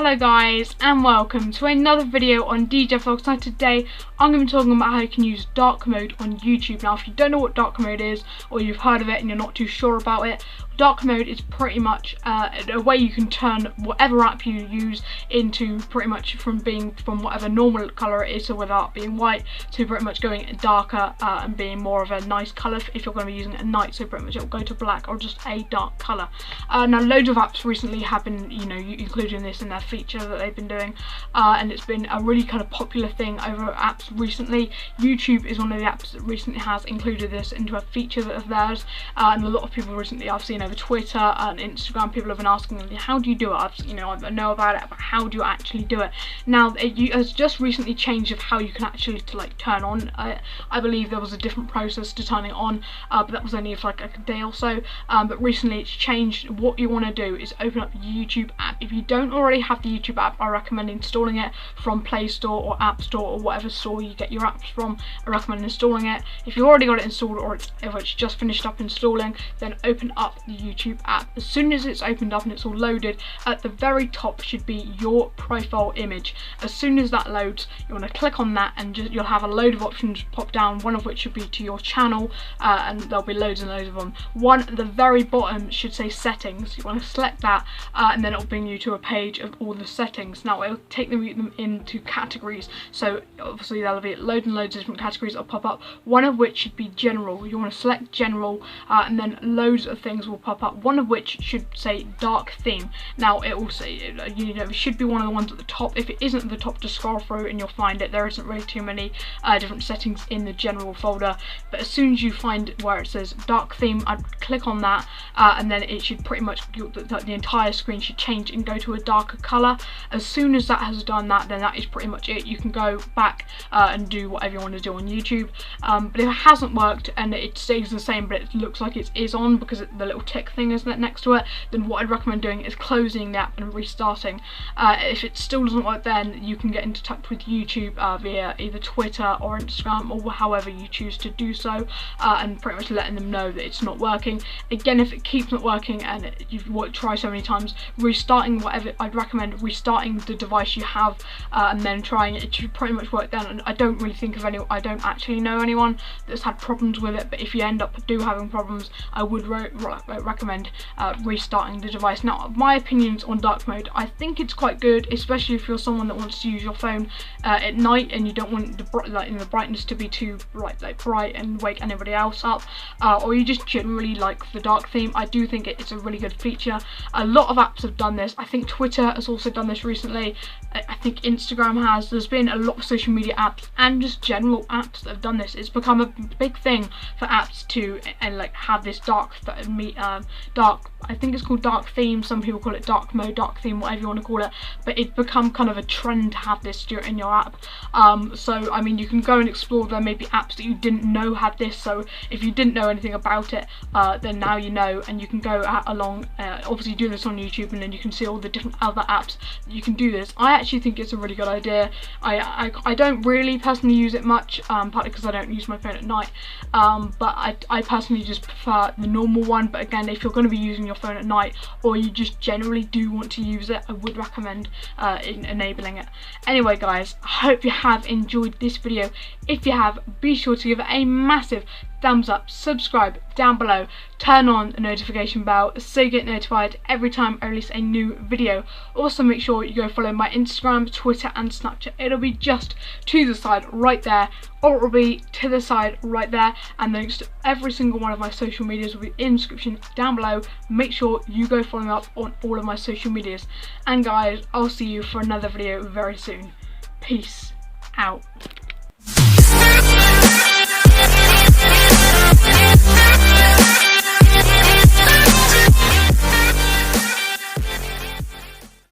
Hello guys, and welcome to another video on DJ Vlogs. Now today I'm going to be talking about how you can use dark mode on YouTube. Now if you don't know what dark mode is, or you've heard of it and you're not too sure about it, dark mode is pretty much a way you can turn whatever app you use into pretty much from whatever normal colour it is, so without being white, to pretty much going darker and being more of a nice colour if you're going to be using it at night, so pretty much it'll go to black or just a dark colour. Now loads of apps recently have been, including this in their feature that they've been doing, and it's been a really kind of popular thing over apps recently. YouTube is one of the apps that recently has included this into a feature of theirs, and a lot of people recently I've seen over Twitter and Instagram, people have been asking me, how do you do it? I know about it, but how do you actually do it? Now it has just recently changed of how you can actually turn on. I believe there was a different process to turning on, but that was only for like a day or so. But recently it's changed. What you want to do is open up the YouTube app. If you don't already have the YouTube app, I recommend installing it from Play Store or App Store or whatever store you get your apps from. I recommend installing it. If you've already got it installed, or if it's just finished up installing, then open up the YouTube app. As soon as it's opened up and it's all loaded, at the very top should be your profile image. As soon as that loads, you want to click on that, and you'll have a load of options pop down, one of which should be to your channel, and there'll be loads and loads of them. One at the very bottom should say settings. You want to select that, and then it'll bring you to a page of all the settings. Now it'll take them into categories, so obviously there'll be loads and loads of different categories that'll pop up, one of which should be general. You want to select general, and then loads of things will pop up, one of which should say dark theme. Now it will say, it should be one of the ones at the top. If it isn't at the top, just scroll through and you'll find it. There isn't really too many different settings in the general folder, but as soon as you find where it says dark theme, I'd click on that, and then it should pretty much, the entire screen should change and go to a darker colour. As soon as that has done that, then that is pretty much it. You can go back and do whatever you want to do on YouTube, but if it hasn't worked and it stays the same but it looks like it is on because the little tick thing is next to it, then what I'd recommend doing is closing the app and restarting. If it still doesn't work, then you can get into touch with YouTube via either Twitter or Instagram or however you choose to do so, and pretty much letting them know that it's not working. Again, if it keeps not working and you've tried so many times, restarting I'd recommend restarting the device you have, and then trying it. It should pretty much work then. And I don't really think of I don't actually know anyone that's had problems with it, but if you end up having problems, I would recommend restarting the device. Now my opinions on dark mode, I think it's quite good, especially if you're someone that wants to use your phone at night and you don't want the brightness to be too bright and wake anybody else up, or you just generally like the dark theme. I do think it's a really good feature. A lot of apps have done this. I think Twitter has also done this recently. I think Instagram has. There's been a lot of social media apps and just general apps that have done this. It's become a big thing for apps to have this dark, I think it's called dark theme. Some people call it dark mode, dark theme, whatever you want to call it. But it's become kind of a trend to have this in your app. So I mean, you can go and explore. There may be apps that you didn't know had this. So if you didn't know anything about it, then now you know, and you can go along. Obviously, do this on YouTube, and then you can see all the different other apps that you can do this. I actually think it's a really good idea. I don't really personally use it much, partly because I don't use my phone at night. But I personally just prefer the normal one. But again, if you're going to be using your phone at night, or you just generally do want to use it, I would recommend enabling it. Anyway guys, I hope you have enjoyed this video. If you have, be sure to give it a massive thumbs up, subscribe down below, turn on the notification bell so you get notified every time I release a new video. Also make sure you go follow my Instagram, Twitter and Snapchat. It'll be just to the side right there, or it'll be to the side right there, and links to every single one of my social medias will be in the description down below. Make sure you go follow me up on all of my social medias. And guys, I'll see you for another video very soon. Peace out.